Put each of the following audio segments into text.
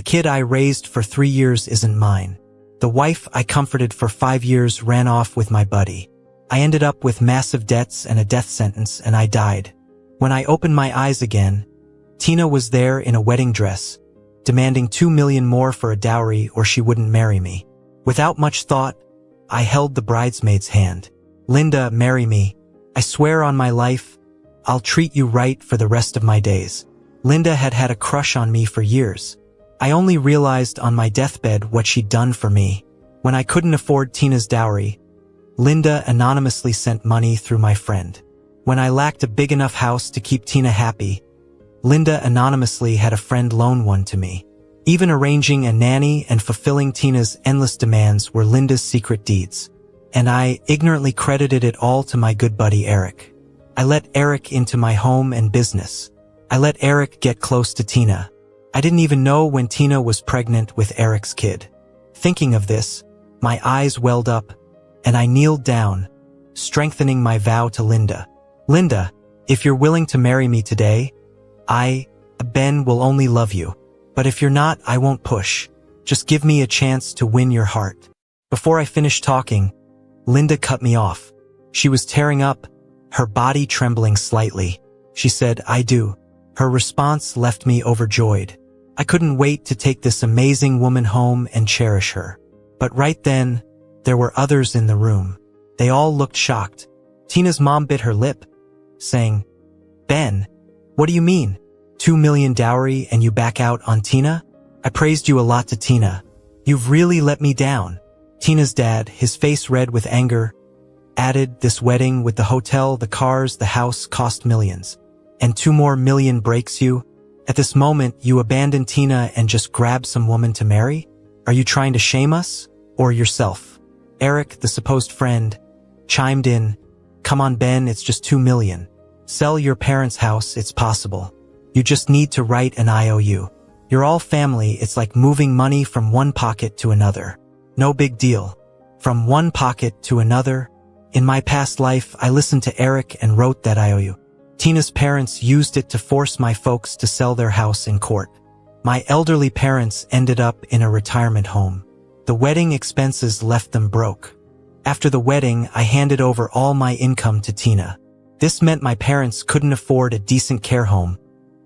kid I raised for 3 years isn't mine. The wife I comforted for 5 years ran off with my buddy. I ended up with massive debts and a death sentence, and I died. When I opened my eyes again, Tina was there in a wedding dress, demanding 2 million more for a dowry or she wouldn't marry me. Without much thought, I held the bridesmaid's hand. Linda, marry me. I swear on my life, I'll treat you right for the rest of my days. Linda had had a crush on me for years. I only realized on my deathbed what she'd done for me. When I couldn't afford Tina's dowry, Linda anonymously sent money through my friend. When I lacked a big enough house to keep Tina happy, Linda anonymously had a friend loan one to me. Even arranging a nanny and fulfilling Tina's endless demands were Linda's secret deeds. And I ignorantly credited it all to my good buddy Eric. I let Eric into my home and business. I let Eric get close to Tina. I didn't even know when Tina was pregnant with Eric's kid. Thinking of this, my eyes welled up, and I kneeled down, strengthening my vow to Linda. Linda, if you're willing to marry me today, Ben, will only love you. But if you're not, I won't push. Just give me a chance to win your heart. Before I finished talking, Linda cut me off. She was tearing up, her body trembling slightly. She said, I do. Her response left me overjoyed. I couldn't wait to take this amazing woman home and cherish her. But right then, there were others in the room. They all looked shocked. Tina's mom bit her lip, saying, Ben, what do you mean? 2 million dowry and you back out on Tina? I praised you a lot to Tina. You've really let me down. Tina's dad, his face red with anger, added, this wedding with the hotel, the cars, the house cost millions. And 2 more million breaks you? At this moment, you abandon Tina and just grab some woman to marry? Are you trying to shame us? Or yourself? Eric, the supposed friend, chimed in, come on Ben, it's just 2 million. Sell your parents' house, it's possible. You just need to write an IOU. You're all family, it's like moving money from one pocket to another. No big deal. From one pocket to another. In my past life, I listened to Eric and wrote that IOU. Tina's parents used it to force my folks to sell their house in court. My elderly parents ended up in a retirement home. The wedding expenses left them broke. After the wedding, I handed over all my income to Tina. This meant my parents couldn't afford a decent care home,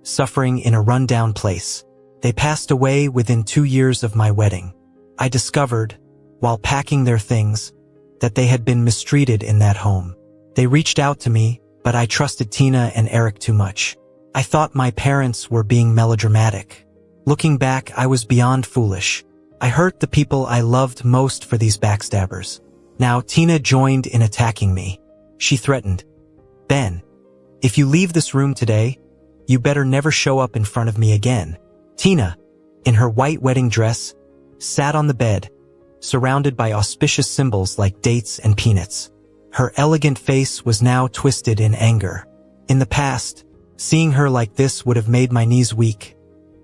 suffering in a rundown place. They passed away within 2 years of my wedding. I discovered, while packing their things, that they had been mistreated in that home. They reached out to me, but I trusted Tina and Eric too much. I thought my parents were being melodramatic. Looking back, I was beyond foolish. I hurt the people I loved most for these backstabbers. Now Tina joined in attacking me. She threatened, Ben, if you leave this room today, you better never show up in front of me again. Tina, in her white wedding dress, sat on the bed, surrounded by auspicious symbols like dates and peanuts. Her elegant face was now twisted in anger. In the past, seeing her like this would have made my knees weak,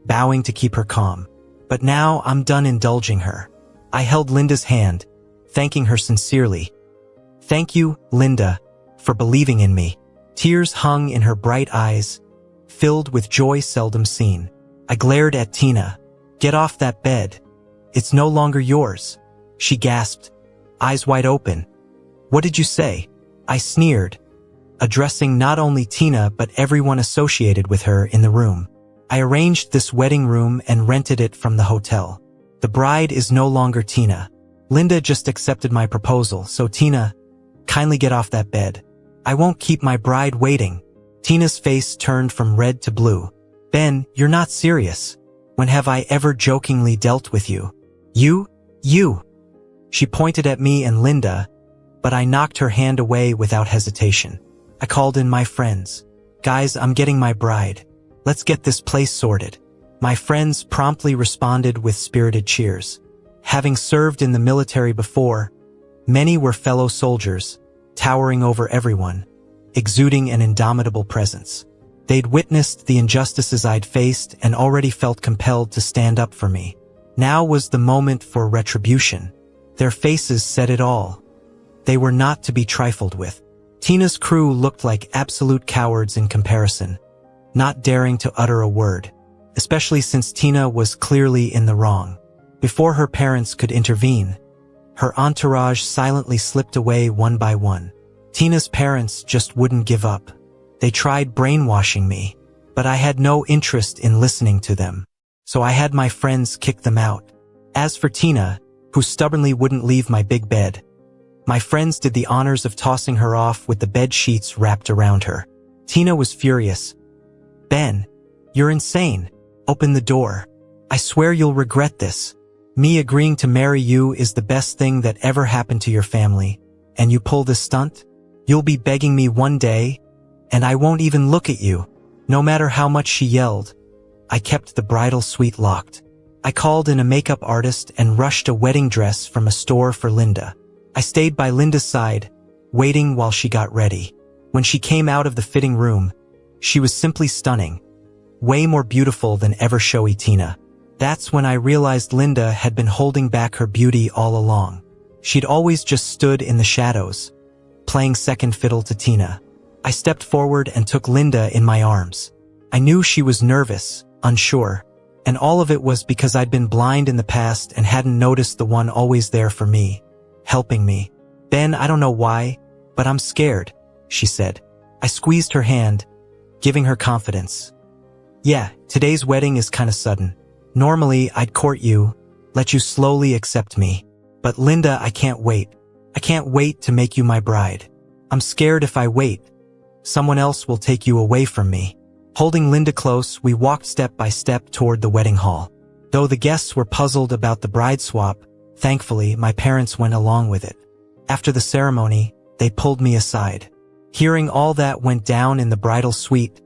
bowing to keep her calm. But now I'm done indulging her. I held Linda's hand, thanking her sincerely. Thank you, Linda, for believing in me. Tears hung in her bright eyes, filled with joy seldom seen. I glared at Tina. Get off that bed. It's no longer yours. She gasped, eyes wide open. What did you say? I sneered, addressing not only Tina but everyone associated with her in the room. I arranged this wedding room and rented it from the hotel. The bride is no longer Tina. Linda just accepted my proposal, so Tina, kindly get off that bed. I won't keep my bride waiting. Tina's face turned from red to blue. Ben, you're not serious. When have I ever jokingly dealt with you? You. She pointed at me and Linda, but I knocked her hand away without hesitation. I called in my friends. Guys, I'm getting my bride. Let's get this place sorted. My friends promptly responded with spirited cheers. Having served in the military before, many were fellow soldiers, towering over everyone, exuding an indomitable presence. They'd witnessed the injustices I'd faced and already felt compelled to stand up for me. Now was the moment for retribution. Their faces said it all. They were not to be trifled with. Tina's crew looked like absolute cowards in comparison, not daring to utter a word. especially since Tina was clearly in the wrong. Before her parents could intervene, her entourage silently slipped away one by one. Tina's parents just wouldn't give up. They tried brainwashing me, but I had no interest in listening to them, so I had my friends kick them out. As for Tina, who stubbornly wouldn't leave my big bed, my friends did the honors of tossing her off with the bed sheets wrapped around her. Tina was furious. "Ben, you're insane. Open the door. I swear you'll regret this. Me agreeing to marry you is the best thing that ever happened to your family, and you pull this stunt? You'll be begging me one day, and I won't even look at you." No matter how much she yelled, I kept the bridal suite locked. I called in a makeup artist and rushed a wedding dress from a store for Linda. I stayed by Linda's side, waiting while she got ready. When she came out of the fitting room, she was simply stunning. Way more beautiful than ever showy Tina. That's when I realized Linda had been holding back her beauty all along. She'd always just stood in the shadows, playing second fiddle to Tina. I stepped forward and took Linda in my arms. I knew she was nervous, unsure, and all of it was because I'd been blind in the past and hadn't noticed the one always there for me, helping me. "Ben, I don't know why, but I'm scared," she said. I squeezed her hand, giving her confidence. "Yeah, today's wedding is kinda sudden. Normally, I'd court you, let you slowly accept me. But Linda, I can't wait. I can't wait to make you my bride. I'm scared if I wait, someone else will take you away from me." Holding Linda close, we walked step by step toward the wedding hall. Though the guests were puzzled about the bride swap, thankfully, my parents went along with it. After the ceremony, they pulled me aside. Hearing all that went down in the bridal suite,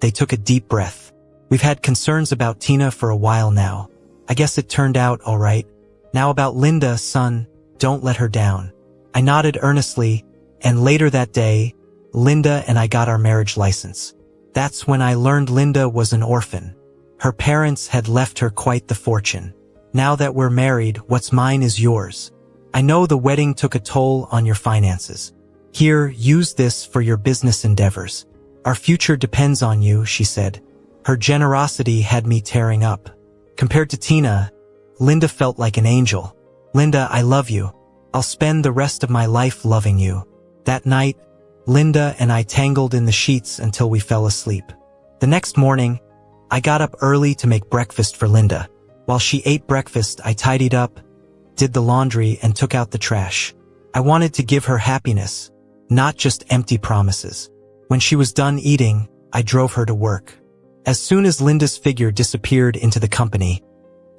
they took a deep breath. "We've had concerns about Tina for a while now. I guess it turned out all right. Now about Linda, son, don't let her down." I nodded earnestly, and later that day, Linda and I got our marriage license. That's when I learned Linda was an orphan. Her parents had left her quite the fortune. Now that we're married, what's mine is yours. I know the wedding took a toll on your finances. Here, use this for your business endeavors. Our future depends on you, she said. Her generosity had me tearing up. Compared to Tina, Linda felt like an angel. "Linda, I love you. I'll spend the rest of my life loving you." That night, Linda and I tangled in the sheets until we fell asleep. The next morning, I got up early to make breakfast for Linda. While she ate breakfast, I tidied up, did the laundry, and took out the trash. I wanted to give her happiness, not just empty promises. When she was done eating, I drove her to work. As soon as Linda's figure disappeared into the company,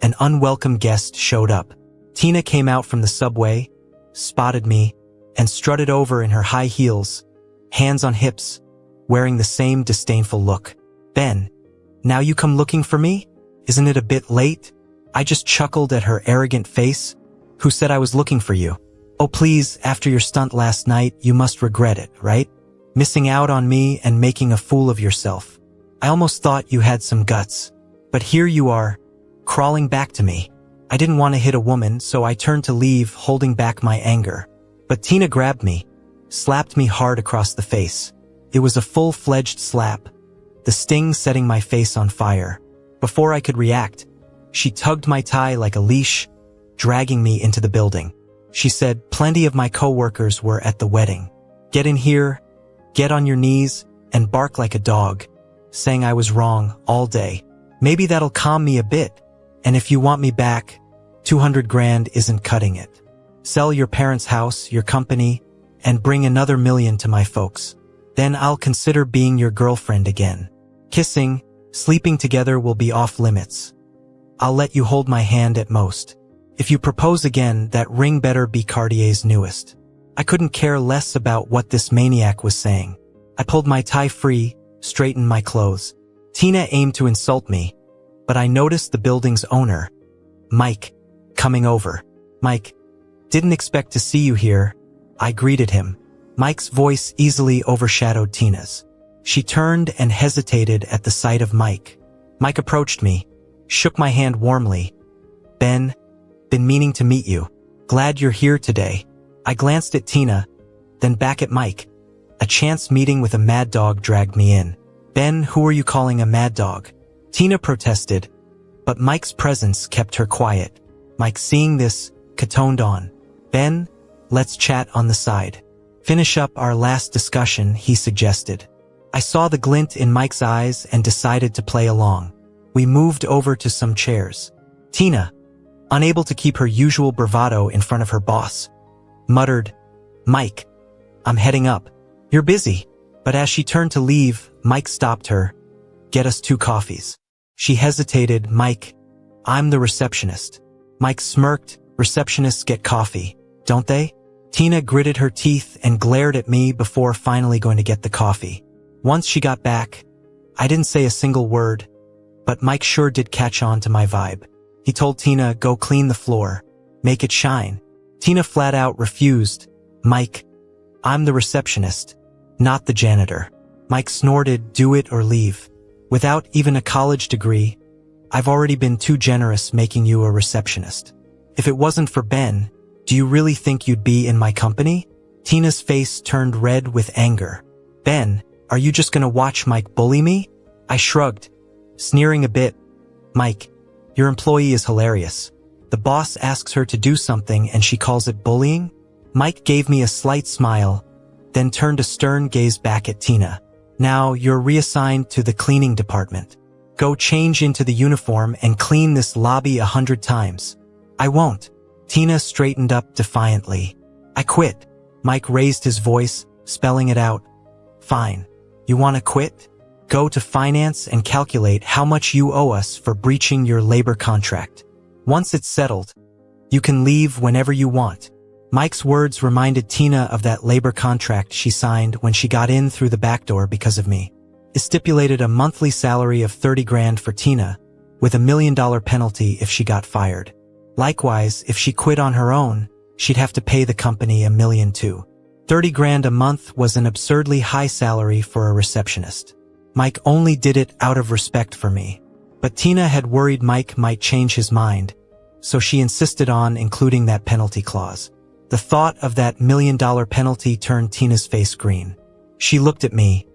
an unwelcome guest showed up. Tina came out from the subway, spotted me, and strutted over in her high heels, hands on hips, wearing the same disdainful look. "Ben, now you come looking for me? Isn't it a bit late?" I just chuckled at her arrogant face. "Who said I was looking for you? Oh please, after your stunt last night, you must regret it, right? Missing out on me and making a fool of yourself. I almost thought you had some guts. But here you are, crawling back to me." I didn't want to hit a woman, so I turned to leave, holding back my anger. But Tina grabbed me, slapped me hard across the face. It was a full-fledged slap, the sting setting my face on fire. Before I could react, she tugged my tie like a leash, dragging me into the building. She said plenty of my coworkers were at the wedding. "Get in here, get on your knees, and bark like a dog," saying I was wrong all day. "Maybe that'll calm me a bit, and if you want me back, 200 grand isn't cutting it. Sell your parents' house, your company, and bring another $1 million to my folks. Then I'll consider being your girlfriend again. Kissing, sleeping together will be off limits. I'll let you hold my hand at most. If you propose again, that ring better be Cartier's newest." I couldn't care less about what this maniac was saying. I pulled my tie free, straightened my clothes. Tina aimed to insult me, but I noticed the building's owner, Mike, coming over. "Mike, didn't expect to see you here," I greeted him. Mike's voice easily overshadowed Tina's. She turned and hesitated at the sight of Mike. Mike approached me, shook my hand warmly. "Ben, been meaning to meet you. Glad you're here today." I glanced at Tina, then back at Mike. A chance meeting with a mad dog dragged me in. "Ben, who are you calling a mad dog?" Tina protested, but Mike's presence kept her quiet. Mike, seeing this, catoned on. Ben, let's chat on the side. Finish up our last discussion, he suggested. I saw the glint in Mike's eyes and decided to play along. We moved over to some chairs. Tina, unable to keep her usual bravado in front of her boss, muttered, Mike, I'm heading up. You're busy. But as she turned to leave, Mike stopped her. Get us 2 coffees. She hesitated. Mike, I'm the receptionist. Mike smirked. Receptionists get coffee, don't they? Tina gritted her teeth and glared at me before finally going to get the coffee. Once she got back, I didn't say a single word, but Mike sure did catch on to my vibe. He told Tina, go clean the floor, make it shine. Tina flat out refused. Mike, I'm the receptionist, not the janitor. Mike snorted, do it or leave. Without even a college degree, I've already been too generous making you a receptionist. If it wasn't for Ben, do you really think you'd be in my company? Tina's face turned red with anger. Ben, are you just gonna watch Mike bully me? I shrugged, sneering a bit. Mike, your employee is hilarious. The boss asks her to do something and she calls it bullying? Mike gave me a slight smile, then turned a stern gaze back at Tina. Now you're reassigned to the cleaning department. Go change into the uniform and clean this lobby 100 times. I won't. Tina straightened up defiantly. I quit. Mike raised his voice, spelling it out. Fine. You want to quit? Go to finance and calculate how much you owe us for breaching your labor contract. Once it's settled, you can leave whenever you want. Mike's words reminded Tina of that labor contract she signed when she got in through the back door because of me. It stipulated a monthly salary of 30 grand for Tina, with $1 million penalty if she got fired. Likewise, if she quit on her own, she'd have to pay the company $1 million too. 30 grand a month was an absurdly high salary for a receptionist. Mike only did it out of respect for me. But Tina had worried Mike might change his mind, so she insisted on including that penalty clause. The thought of that $1 million penalty turned Tina's face green. She looked at me.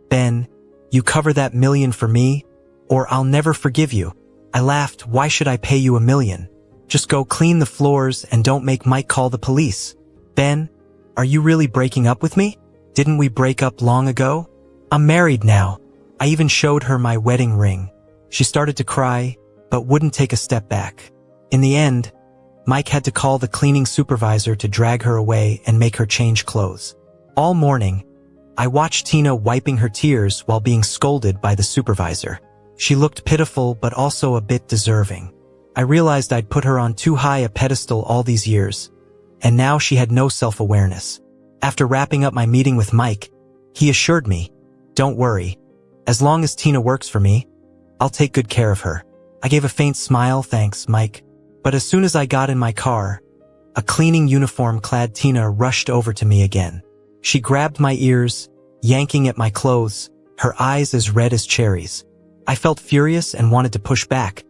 Ben, you cover that $1 million for me, or I'll never forgive you. I laughed. Why should I pay you $1 million? Just go clean the floors and don't make Mike call the police. Ben, are you really breaking up with me? Didn't we break up long ago? I'm married now. I even showed her my wedding ring. She started to cry, but wouldn't take a step back. In the end, Mike had to call the cleaning supervisor to drag her away and make her change clothes. All morning, I watched Tina wiping her tears while being scolded by the supervisor. She looked pitiful but also a bit deserving. I realized I'd put her on too high a pedestal all these years, and now she had no self-awareness. After wrapping up my meeting with Mike, he assured me, don't worry, as long as Tina works for me, I'll take good care of her. I gave a faint smile, thanks, Mike. But as soon as I got in my car, a cleaning uniform-clad Tina rushed over to me again. She grabbed my ears, yanking at my clothes, her eyes as red as cherries. I felt furious and wanted to push back,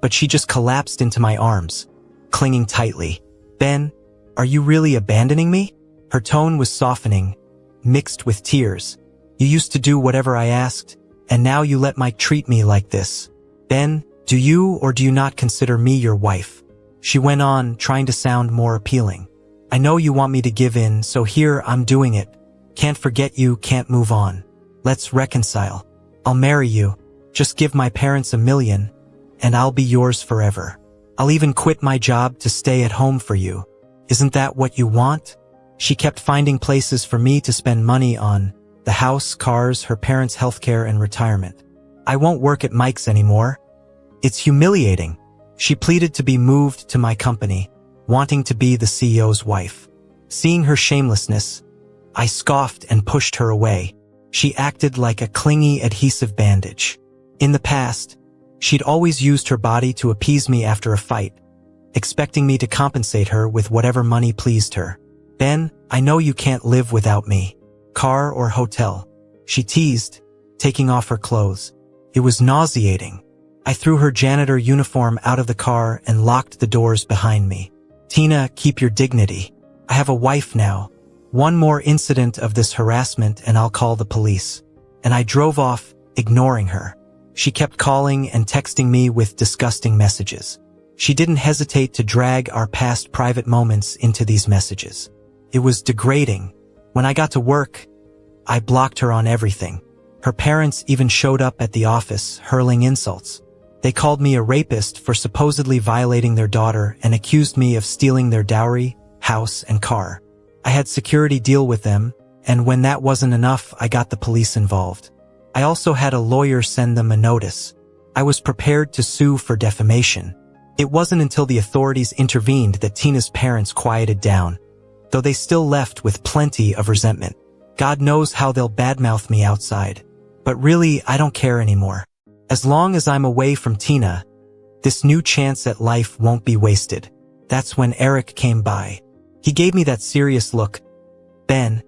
but she just collapsed into my arms, clinging tightly. Ben, are you really abandoning me? Her tone was softening, mixed with tears. You used to do whatever I asked, and now you let Mike treat me like this. Ben, do you or do you not consider me your wife? She went on, trying to sound more appealing. I know you want me to give in, so here I'm doing it. Can't forget you, can't move on. Let's reconcile. I'll marry you. Just give my parents $1 million, and I'll be yours forever. I'll even quit my job to stay at home for you. Isn't that what you want? She kept finding places for me to spend money on: the house, cars, her parents' healthcare, and retirement. I won't work at Mike's anymore. It's humiliating. She pleaded to be moved to my company, wanting to be the CEO's wife. Seeing her shamelessness, I scoffed and pushed her away. She acted like a clingy, adhesive bandage. In the past, she'd always used her body to appease me after a fight, expecting me to compensate her with whatever money pleased her. Ben, I know you can't live without me. Car or hotel? She teased, taking off her clothes. It was nauseating. I threw her janitor uniform out of the car and locked the doors behind me. Tina, keep your dignity. I have a wife now. One more incident of this harassment and I'll call the police. And I drove off, ignoring her. She kept calling and texting me with disgusting messages. She didn't hesitate to drag our past private moments into these messages. It was degrading. When I got to work, I blocked her on everything. Her parents even showed up at the office, hurling insults. They called me a rapist for supposedly violating their daughter and accused me of stealing their dowry, house, and car. I had security deal with them, and when that wasn't enough, I got the police involved. I also had a lawyer send them a notice. I was prepared to sue for defamation. It wasn't until the authorities intervened that Tina's parents quieted down, though they still left with plenty of resentment. God knows how they'll badmouth me outside. But really, I don't care anymore. As long as I'm away from Tina, this new chance at life won't be wasted. That's when Eric came by. He gave me that serious look. Ben,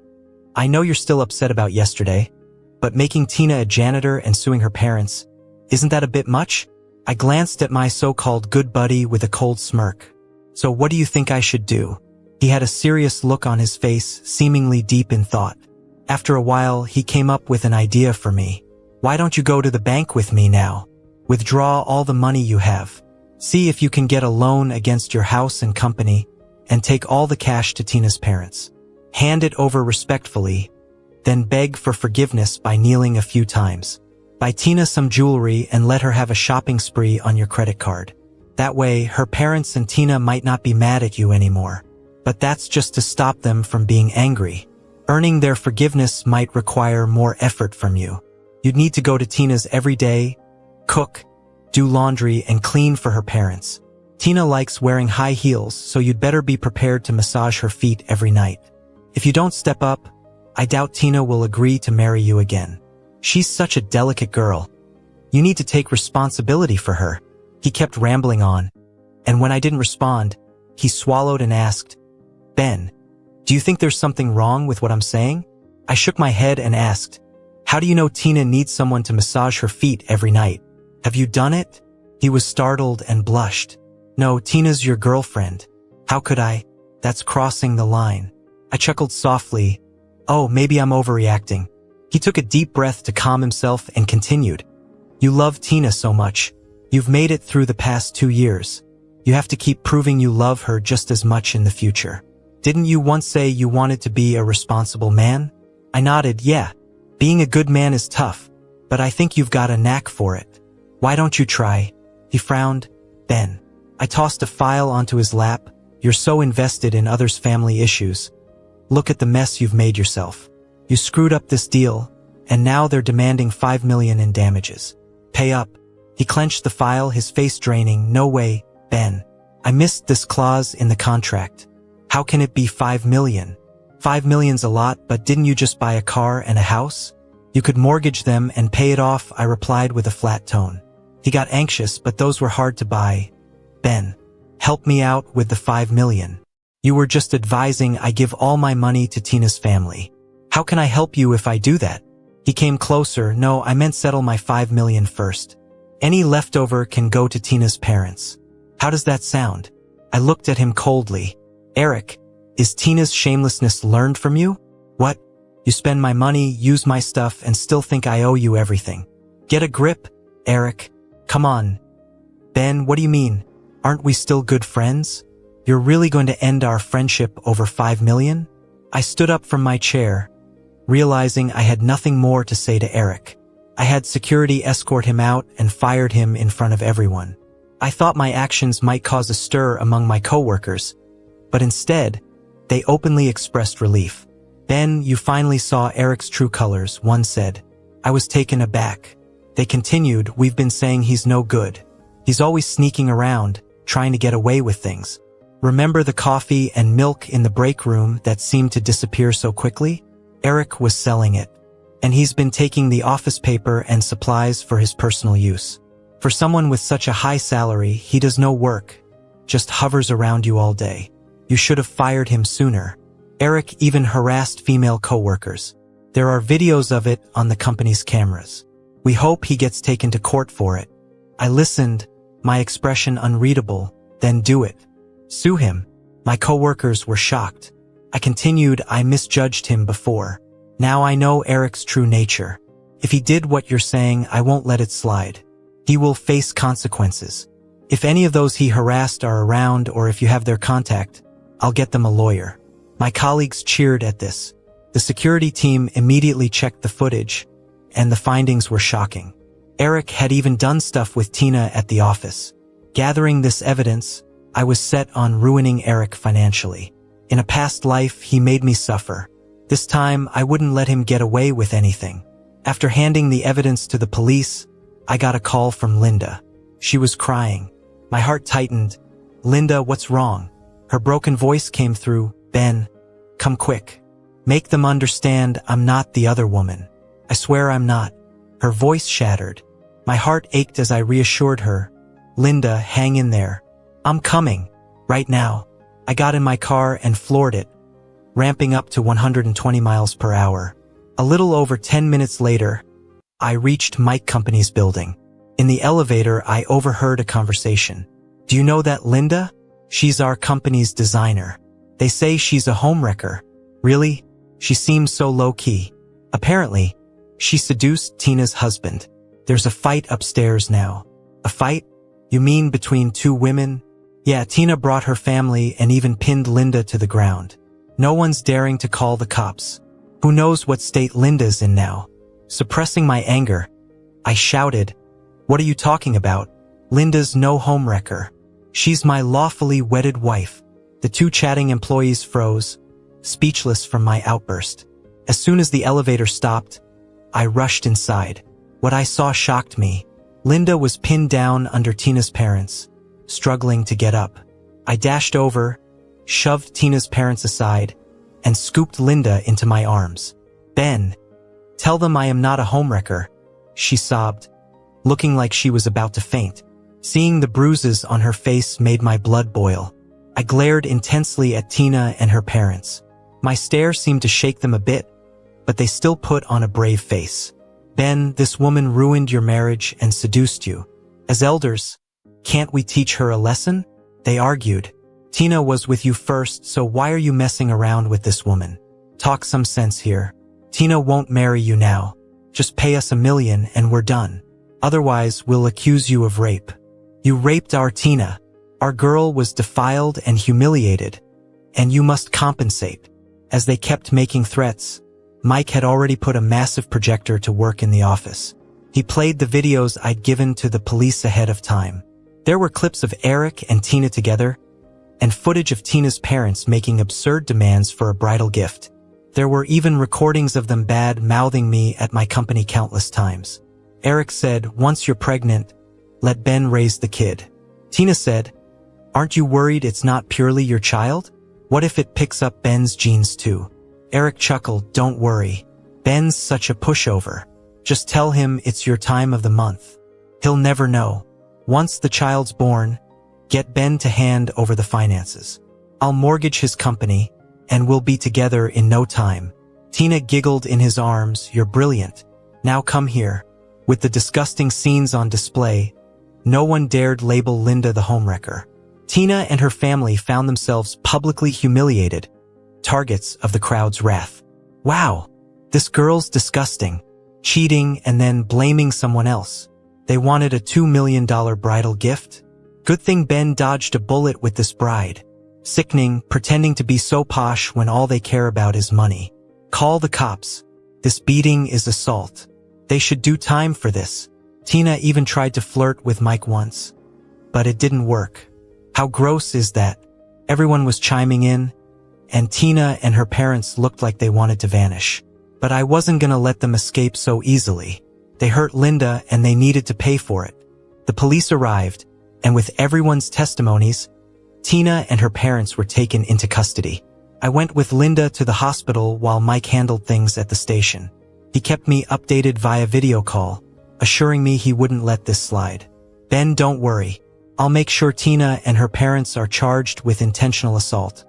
I know you're still upset about yesterday, but making Tina a janitor and suing her parents, isn't that a bit much? I glanced at my so-called good buddy with a cold smirk. So what do you think I should do? He had a serious look on his face, seemingly deep in thought. After a while, he came up with an idea for me. Why don't you go to the bank with me now? Withdraw all the money you have. See if you can get a loan against your house and company, and take all the cash to Tina's parents. Hand it over respectfully, then beg for forgiveness by kneeling a few times. Buy Tina some jewelry and let her have a shopping spree on your credit card. That way, her parents and Tina might not be mad at you anymore. But that's just to stop them from being angry. Earning their forgiveness might require more effort from you. You'd need to go to Tina's every day, cook, do laundry, and clean for her parents. Tina likes wearing high heels, so you'd better be prepared to massage her feet every night. If you don't step up, I doubt Tina will agree to marry you again. She's such a delicate girl. You need to take responsibility for her. He kept rambling on, and when I didn't respond, he swallowed and asked, Ben, do you think there's something wrong with what I'm saying? I shook my head and asked, how do you know Tina needs someone to massage her feet every night? Have you done it? He was startled and blushed. No, Tina's your girlfriend. How could I? That's crossing the line. I chuckled softly. Oh, maybe I'm overreacting. He took a deep breath to calm himself and continued. You love Tina so much. You've made it through the past 2 years. You have to keep proving you love her just as much in the future. Didn't you once say you wanted to be a responsible man? I nodded, yeah. Being a good man is tough, but I think you've got a knack for it. Why don't you try? He frowned. Ben. I tossed a file onto his lap. You're so invested in others' family issues. Look at the mess you've made yourself. You screwed up this deal, and now they're demanding $5 million in damages. Pay up. He clenched the file, his face draining. No way, Ben. I missed this clause in the contract. How can it be $5 million? $5 million's a lot, but didn't you just buy a car and a house? You could mortgage them and pay it off, I replied with a flat tone. He got anxious, but those were hard to buy. Ben, help me out with the $5 million. You were just advising I give all my money to Tina's family. How can I help you if I do that? He came closer. No, I meant settle my $5 million first. Any leftover can go to Tina's parents. How does that sound? I looked at him coldly. Eric, is Tina's shamelessness learned from you? What? You spend my money, use my stuff, and still think I owe you everything. Get a grip, Eric. Come on. Ben, what do you mean? Aren't we still good friends? You're really going to end our friendship over $5 million? I stood up from my chair, realizing I had nothing more to say to Eric. I had security escort him out and fired him in front of everyone. I thought my actions might cause a stir among my coworkers, but instead, they openly expressed relief. Ben, you finally saw Eric's true colors, one said. I was taken aback. They continued, we've been saying he's no good. He's always sneaking around, trying to get away with things. Remember the coffee and milk in the break room that seemed to disappear so quickly? Eric was selling it. And he's been taking the office paper and supplies for his personal use. For someone with such a high salary, he does no work, just hovers around you all day. You should have fired him sooner. Eric even harassed female coworkers. There are videos of it on the company's cameras. We hope he gets taken to court for it. I listened, my expression unreadable. Then do it. Sue him. My coworkers were shocked. I continued, I misjudged him before. Now I know Eric's true nature. If he did what you're saying, I won't let it slide. He will face consequences. If any of those he harassed are around or if you have their contact, I'll get them a lawyer." My colleagues cheered at this. The security team immediately checked the footage, and the findings were shocking. Eric had even done stuff with Tina at the office. Gathering this evidence, I was set on ruining Eric financially. In a past life, he made me suffer. This time, I wouldn't let him get away with anything. After handing the evidence to the police, I got a call from Linda. She was crying. My heart tightened. "Linda, what's wrong?" Her broken voice came through. "Ben, come quick. Make them understand I'm not the other woman. I swear I'm not." Her voice shattered. My heart ached as I reassured her. "Linda, hang in there. I'm coming. Right now." I got in my car and floored it, ramping up to 120 miles per hour. A little over 10 minutes later, I reached Mike Company's building. In the elevator, I overheard a conversation. "Do you know that Linda? She's our company's designer. They say she's a homewrecker." "Really? She seems so low-key." "Apparently, she seduced Tina's husband. There's a fight upstairs now." "A fight? You mean between two women?" "Yeah, Tina brought her family and even pinned Linda to the ground. No one's daring to call the cops. Who knows what state Linda's in now?" Suppressing my anger, I shouted, "What are you talking about? Linda's no homewrecker. She's my lawfully wedded wife." The two chatting employees froze, speechless from my outburst. As soon as the elevator stopped, I rushed inside. What I saw shocked me. Linda was pinned down under Tina's parents, struggling to get up. I dashed over, shoved Tina's parents aside, and scooped Linda into my arms. "Ben, tell them I am not a homewrecker," she sobbed, looking like she was about to faint. Seeing the bruises on her face made my blood boil. I glared intensely at Tina and her parents. My stare seemed to shake them a bit, but they still put on a brave face. "Ben, this woman ruined your marriage and seduced you. As elders, can't we teach her a lesson?" They argued. "Tina was with you first, so why are you messing around with this woman? Talk some sense here. Tina won't marry you now. Just pay us $1 million and we're done. Otherwise, we'll accuse you of rape. You raped our Tina. Our girl was defiled and humiliated, and you must compensate." As they kept making threats, Mike had already put a massive projector to work in the office. He played the videos I'd given to the police ahead of time. There were clips of Eric and Tina together, and footage of Tina's parents making absurd demands for a bridal gift. There were even recordings of them bad-mouthing me at my company countless times. Eric said, "Once you're pregnant, let Ben raise the kid." Tina said, "Aren't you worried it's not purely your child? What if it picks up Ben's genes too?" Eric chuckled, "Don't worry. Ben's such a pushover. Just tell him it's your time of the month. He'll never know. Once the child's born, get Ben to hand over the finances. I'll mortgage his company, and we'll be together in no time." Tina giggled in his arms. "You're brilliant. Now come here." With the disgusting scenes on display, no one dared label Linda the homewrecker. Tina and her family found themselves publicly humiliated, targets of the crowd's wrath. "Wow, this girl's disgusting. Cheating and then blaming someone else. They wanted a $2 million bridal gift? Good thing Ben dodged a bullet with this bride. Sickening, pretending to be so posh when all they care about is money. Call the cops. This beating is assault. They should do time for this." Tina even tried to flirt with Mike once, but it didn't work. "How gross is that?" Everyone was chiming in, and Tina and her parents looked like they wanted to vanish. But I wasn't gonna let them escape so easily. They hurt Linda and they needed to pay for it. The police arrived, and with everyone's testimonies, Tina and her parents were taken into custody. I went with Linda to the hospital while Mike handled things at the station. He kept me updated via video call, assuring me he wouldn't let this slide. "Ben, don't worry. I'll make sure Tina and her parents are charged with intentional assault,"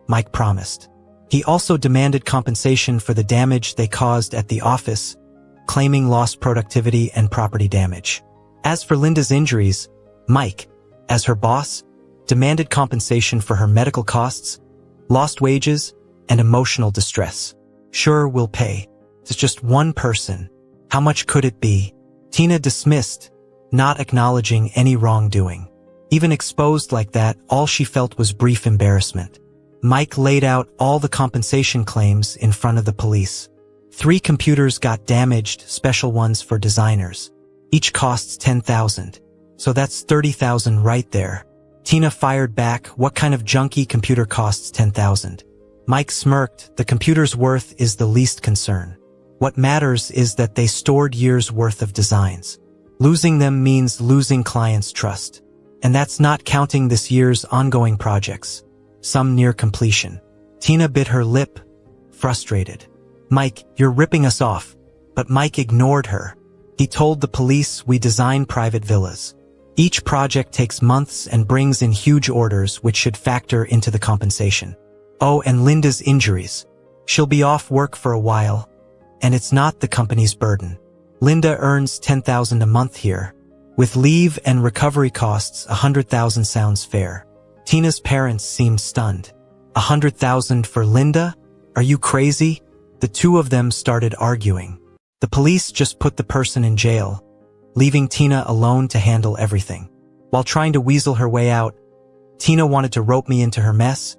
Mike promised. He also demanded compensation for the damage they caused at the office, claiming lost productivity and property damage. As for Linda's injuries, Mike, as her boss, demanded compensation for her medical costs, lost wages, and emotional distress. "Sure, we'll pay. It's just one person. How much could it be? Tina dismissed, not acknowledging any wrongdoing. Even exposed like that, all she felt was brief embarrassment. Mike laid out all the compensation claims in front of the police. 3 computers got damaged, special ones for designers. Each costs $10,000. So that's $30,000 right there. Tina fired back, what kind of junky computer costs $10,000? Mike smirked, the computer's worth is the least concern. What matters is that they stored years' worth of designs. Losing them means losing clients' trust. And that's not counting this year's ongoing projects, some near completion. Tina bit her lip, frustrated. Mike, you're ripping us off. But Mike ignored her. He told the police we design private villas. Each project takes months and brings in huge orders which should factor into the compensation. Oh, and Linda's injuries. She'll be off work for a while. And it's not the company's burden. Linda earns $10,000 a month here. With leave and recovery costs, $100,000 sounds fair. Tina's parents seemed stunned. $100,000 for Linda? Are you crazy? The two of them started arguing. The police just put the person in jail, leaving Tina alone to handle everything. While trying to weasel her way out, Tina wanted to rope me into her mess,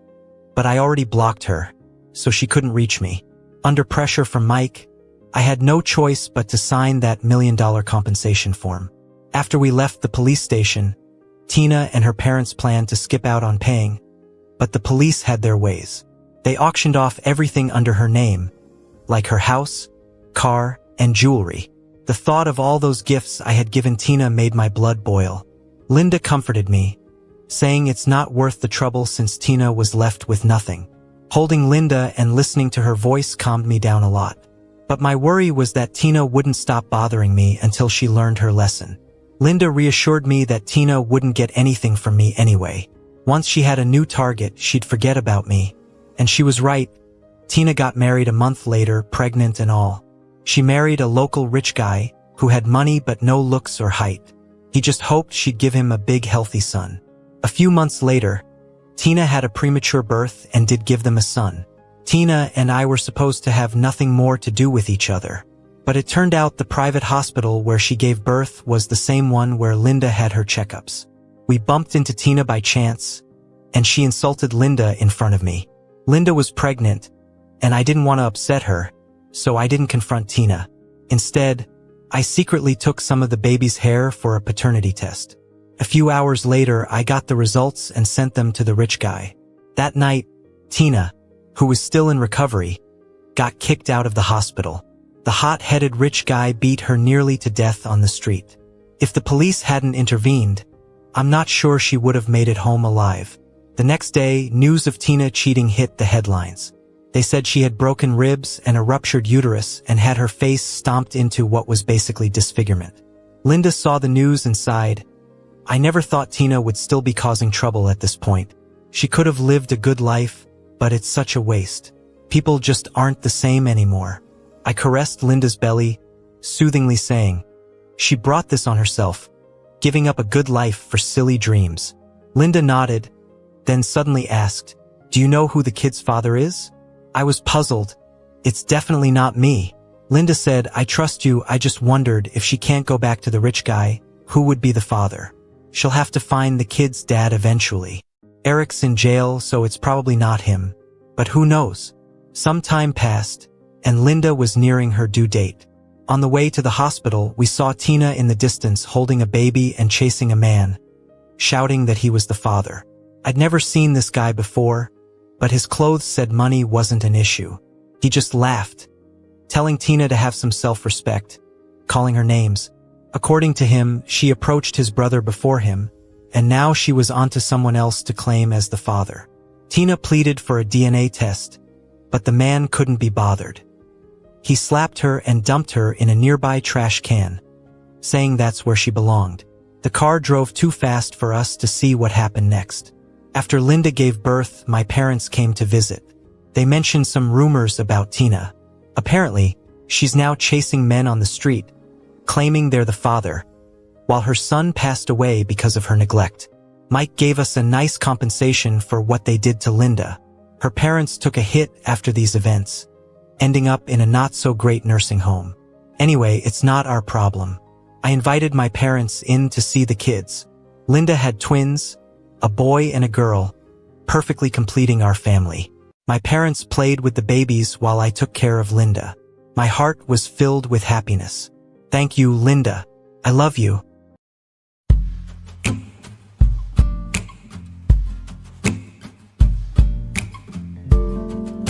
but I already blocked her, so she couldn't reach me. Under pressure from Mike, I had no choice but to sign that $1 million compensation form. After we left the police station, Tina and her parents planned to skip out on paying, but the police had their ways. They auctioned off everything under her name, like her house, car, and jewelry. The thought of all those gifts I had given Tina made my blood boil. Linda comforted me, saying it's not worth the trouble since Tina was left with nothing. Holding Linda and listening to her voice calmed me down a lot. But my worry was that Tina wouldn't stop bothering me until she learned her lesson. Linda reassured me that Tina wouldn't get anything from me anyway. Once she had a new target, she'd forget about me. And she was right. Tina got married a month later, pregnant and all. She married a local rich guy who had money but no looks or height. He just hoped she'd give him a big healthy son. A few months later, Tina had a premature birth and did give them a son. Tina and I were supposed to have nothing more to do with each other. But it turned out the private hospital where she gave birth was the same one where Linda had her checkups. We bumped into Tina by chance, and she insulted Linda in front of me. Linda was pregnant, and I didn't want to upset her, so I didn't confront Tina. Instead, I secretly took some of the baby's hair for a paternity test. A few hours later, I got the results and sent them to the rich guy. That night, Tina, who was still in recovery, got kicked out of the hospital. The hot-headed rich guy beat her nearly to death on the street. If the police hadn't intervened, I'm not sure she would have made it home alive. The next day, news of Tina cheating hit the headlines. They said she had broken ribs and a ruptured uterus and had her face stomped into what was basically disfigurement. Linda saw the news and sighed. I never thought Tina would still be causing trouble at this point. She could have lived a good life, but it's such a waste. People just aren't the same anymore. I caressed Linda's belly, soothingly saying, she brought this on herself, giving up a good life for silly dreams. Linda nodded, then suddenly asked, do you know who the kid's father is? I was puzzled. It's definitely not me. Linda said, I trust you, I just wondered if she can't go back to the rich guy, who would be the father? She'll have to find the kid's dad eventually. Eric's in jail, so it's probably not him. But who knows? Some time passed, and Linda was nearing her due date. On the way to the hospital, we saw Tina in the distance holding a baby and chasing a man, shouting that he was the father. I'd never seen this guy before, but his clothes said money wasn't an issue. He just laughed, telling Tina to have some self-respect, calling her names. According to him, she approached his brother before him, and now she was onto someone else to claim as the father. Tina pleaded for a DNA test, but the man couldn't be bothered. He slapped her and dumped her in a nearby trash can, saying that's where she belonged. The car drove too fast for us to see what happened next. After Linda gave birth, my parents came to visit. They mentioned some rumors about Tina. Apparently, she's now chasing men on the street, claiming they're the father, while her son passed away because of her neglect. Mike gave us a nice compensation for what they did to Linda. Her parents took a hit after these events, ending up in a not-so-great nursing home. Anyway, it's not our problem. I invited my parents in to see the kids. Linda had twins, a boy and a girl, perfectly completing our family. My parents played with the babies while I took care of Linda. My heart was filled with happiness. Thank you, Linda. I love you.